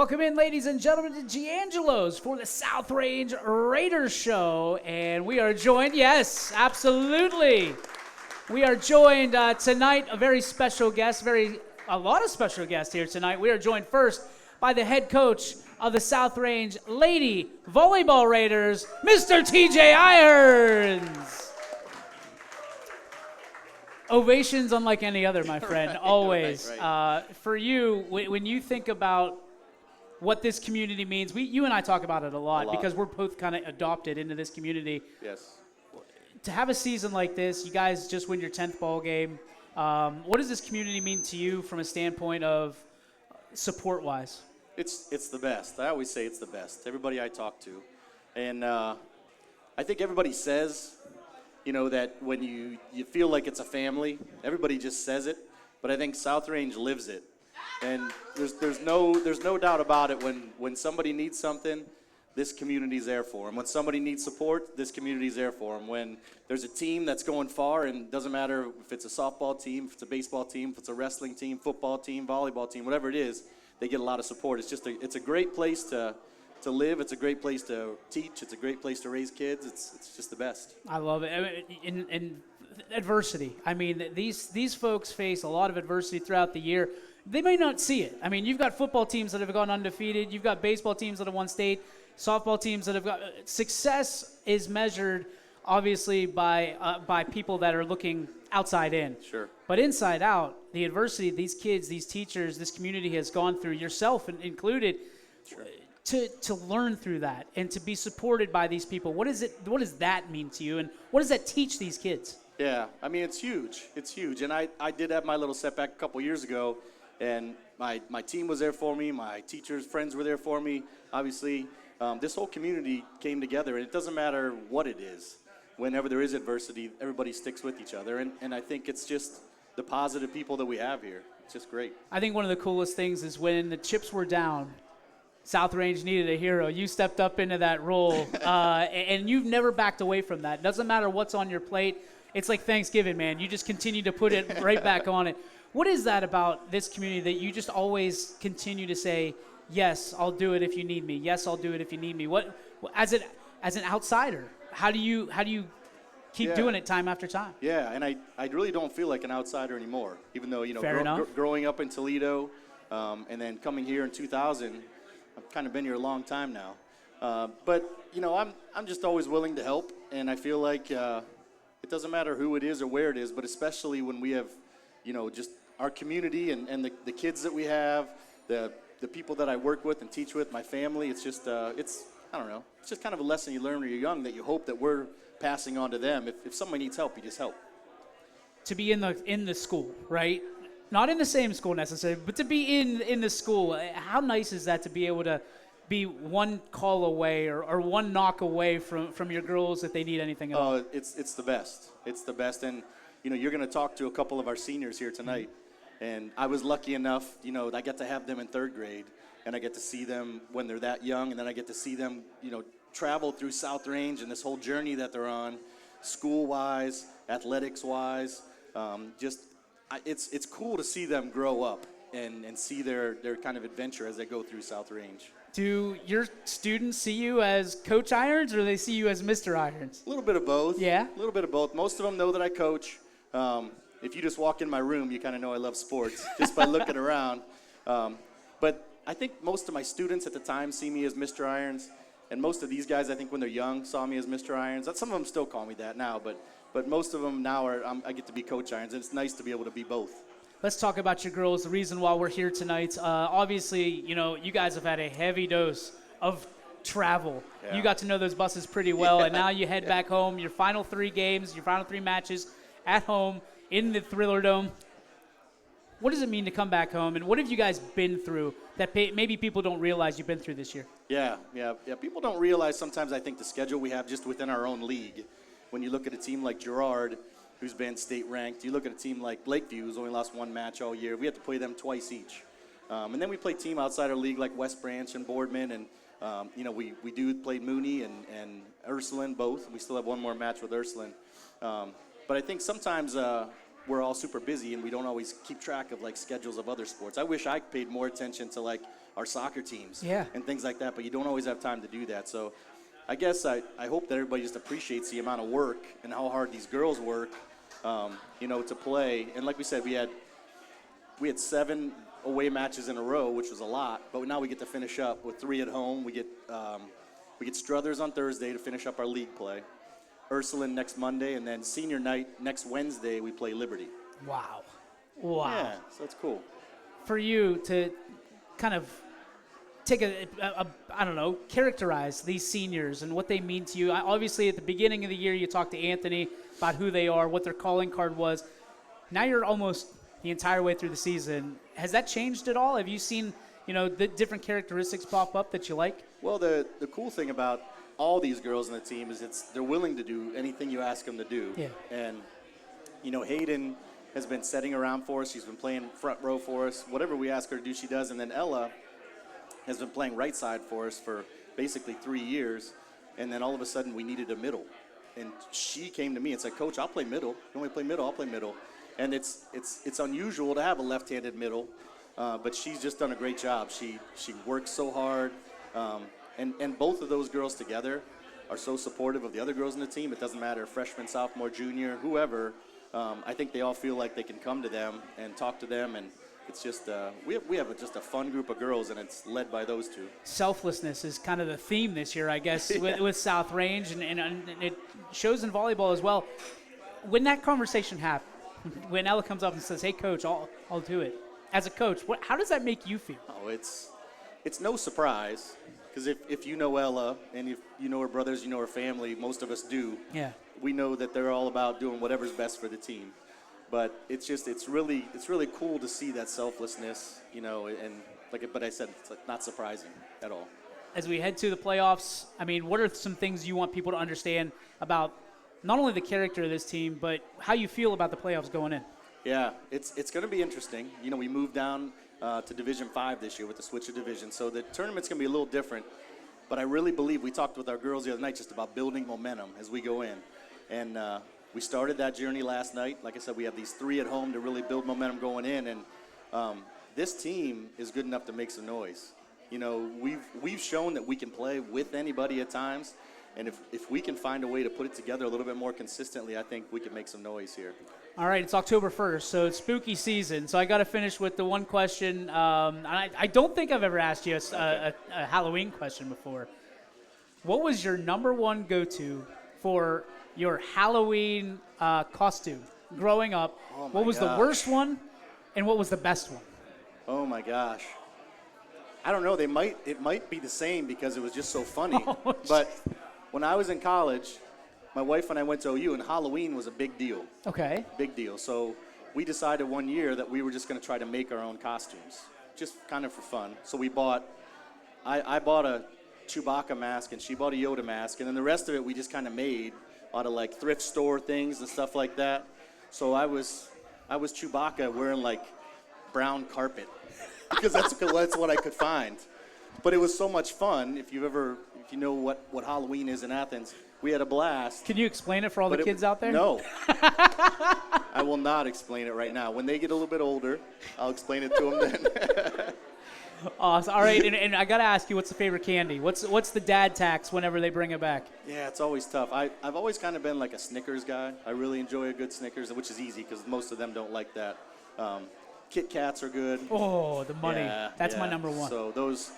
Welcome in, ladies and gentlemen, to Giangelo's for the South Range Raiders show. And we are joined, yes, absolutely. We are joined tonight, a very special guest, a lot of special guests here tonight. We are joined first by the head coach of the South Range Lady Volleyball Raiders, Mr. TJ Irons. Ovations unlike any other, my friend, always. Right. For you, when you think about what this community means, you and I talk about it a lot because we're both kind of adopted into this community. Yes. To have a season like this, you guys just win your 10th ball game. What does this community mean to you from a standpoint of support-wise? It's the best. I always say it's the best. Everybody I talk to. And I think everybody says, that when you feel like it's a family, everybody just says it. But I think South Range lives it. And there's no doubt about it. When somebody needs something, this community's there for them. When somebody needs support, this community's there for them. When there's a team that's going far, and it doesn't matter if it's a softball team, if it's a baseball team, if it's a wrestling team, football team, volleyball team, whatever it is, they get a lot of support. It's a great place to live. It's a great place to teach. It's a great place to raise kids. It's just the best. I love it. In adversity, these folks face a lot of adversity throughout the year. They may not see it. You've got football teams that have gone undefeated. You've got baseball teams that have won state, softball teams that have got success is measured obviously by people that are looking outside in. Sure. But inside out, the adversity these kids, these teachers, this community has gone through, yourself included, Sure. to learn through that and to be supported by these people. What does that mean to you, and what does that teach these kids? Yeah, it's huge. It's huge. And I did have my little setback a couple years ago, and my team was there for me. My teachers, friends were there for me. Obviously, this whole community came together, and it doesn't matter what it is. Whenever there is adversity, everybody sticks with each other. And I think it's just the positive people that we have here. It's just great. I think one of the coolest things is when the chips were down, South Range needed a hero. You stepped up into that role, and you've never backed away from that. Doesn't matter what's on your plate. It's like Thanksgiving, man. You just continue to put it right back on it. What is that about this community that you just always continue to say, yes, I'll do it if you need me. Yes, I'll do it if you need me. What as an outsider, how do you keep doing it time after time? Yeah, and I really don't feel like an outsider anymore, even though, growing up in Toledo and then coming here in 2000, I've kind of been here a long time now. But, I'm just always willing to help, and I feel like it doesn't matter who it is or where it is, but especially when we have, just our community and the kids that we have, the people that I work with and teach with, my family. It's just, I don't know. It's just kind of a lesson you learn when you're young that you hope that we're passing on to them. If someone needs help, you just help. To be in the school, right? Not in the same school necessarily, but to be in the school. How nice is that to be able to be one call away or one knock away from your girls if they need anything at all? Oh, it's the best. It's the best. And, you're going to talk to a couple of our seniors here tonight. And I was lucky enough, I get to have them in third grade, and I get to see them when they're that young, and then I get to see them, travel through South Range and this whole journey that they're on, school-wise, athletics-wise. It's cool to see them grow up and see their kind of adventure as they go through South Range. Do your students see you as Coach Irons, or do they see you as Mr. Irons? A little bit of both. Yeah? A little bit of both. Most of them know that I coach. If you just walk in my room, you kind of know I love sports just by looking around. But I think most of my students at the time see me as Mr. Irons, and most of these guys, I think when they're young, saw me as Mr. Irons. Some of them still call me that now, but most of them now I get to be Coach Irons, and it's nice to be able to be both. Let's talk about your girls. The reason why we're here tonight, obviously, you guys have had a heavy dose of travel. Yeah. You got to know those buses pretty well, and now you head back home. Your final 3 games, your final 3 matches at home in the Thriller Dome. What does it mean to come back home, and what have you guys been through that maybe people don't realize you've been through this year? Yeah. People don't realize sometimes, I think, the schedule we have just within our own league. When you look at a team like Girard, who's been state ranked, you look at a team like Lakeview, who's only lost 1 match all year. We have to play them twice each. And then we play team outside our league like West Branch and Boardman, and we do play Mooney and Ursuline both. We still have 1 more match with Ursuline. But I think sometimes we're all super busy and we don't always keep track of like schedules of other sports. I wish I paid more attention to like our soccer teams and things like that, but you don't always have time to do that. So I guess I hope that everybody just appreciates the amount of work and how hard these girls work, to play. And like we said, we had 7 away matches in a row, which was a lot, but now we get to finish up with 3 at home. We get Struthers on Thursday to finish up our league play, Ursuline next Monday, and then senior night next Wednesday we play Liberty. Wow. Yeah, so it's cool. For you to kind of take characterize these seniors and what they mean to you. Obviously, at the beginning of the year, you talked to Anthony about who they are, what their calling card was. Now you're almost the entire way through the season. Has that changed at all? Have you seen, the different characteristics pop up that you like? Well, the cool thing about all these girls on the team is they're willing to do anything you ask them to do. Yeah. And, Hayden has been setting around for us. She's been playing front row for us. Whatever we ask her to do, she does. And then Ella has been playing right side for us for basically 3 years. And then all of a sudden we needed a middle. And she came to me and said, Coach, I'll play middle. You want me to play middle? I'll play middle. And it's unusual to have a left-handed middle, but she's just done a great job. She works so hard. And both of those girls together are so supportive of the other girls in the team. It doesn't matter, freshman, sophomore, junior, whoever. I think they all feel like they can come to them and talk to them, and it's just we have just a fun group of girls, and it's led by those two. Selflessness is kind of the theme this year, I guess, with South Range, and it shows in volleyball as well. When that conversation happens, when Ella comes up and says, "Hey, Coach, I'll do it," as a coach, how does that make you feel? Oh, it's no surprise. Because if you know Ella and if you know her brothers, you know her family, most of us do. Yeah. We know that they're all about doing whatever's best for the team. But it's really cool to see that selflessness, but I said it's like not surprising at all. As we head to the playoffs, what are some things you want people to understand about not only the character of this team, but how you feel about the playoffs going in? Yeah, it's going to be interesting. We moved down to Division 5 this year with the switch of division. So the tournament's going to be a little different. But I really believe, we talked with our girls the other night just about building momentum as we go in. And we started that journey last night. Like I said, we have these 3 at home to really build momentum going in. And this team is good enough to make some noise. We've shown that we can play with anybody at times. And if we can find a way to put it together a little bit more consistently, I think we can make some noise here. All right, it's October 1st, so it's spooky season. So I got to finish with the one question. I don't think I've ever asked you a Halloween question before. What was your number one go-to for your Halloween costume growing up? Oh my what was gosh. the worst one, and what was the best one? Oh my gosh. I don't know. It might be the same because it was just so funny. Oh, but when I was in college, my wife and I went to OU, and Halloween was a big deal. Okay. Big deal. So we decided one year that we were just going to try to make our own costumes, just kind of for fun. So I bought a Chewbacca mask, and she bought a Yoda mask, and then the rest of it we just kind of made out of like thrift store things and stuff like that. So I was Chewbacca wearing like brown carpet because that's what I could find. But it was so much fun. If you know what Halloween is in Athens, we had a blast. Can you explain it for all the kids out there? No. I will not explain it right now. When they get a little bit older, I'll explain it to them then. Awesome. All right, and I got to ask you, what's the favorite candy? What's the dad tax whenever they bring it back? Yeah, it's always tough. I've always kind of been like a Snickers guy. I really enjoy a good Snickers, which is easy because most of them don't like that. Kit Kats are good. Oh, the money. Yeah, That's my number one. So those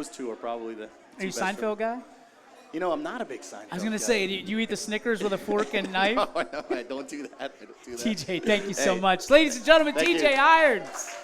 two are probably the two Are you best Seinfeld guy? I'm not a big Seinfeld I was going to guy. say, do you eat the Snickers with a fork and knife? No, I don't do that. TJ, thank you so much. Ladies and gentlemen, Thank TJ you. Irons.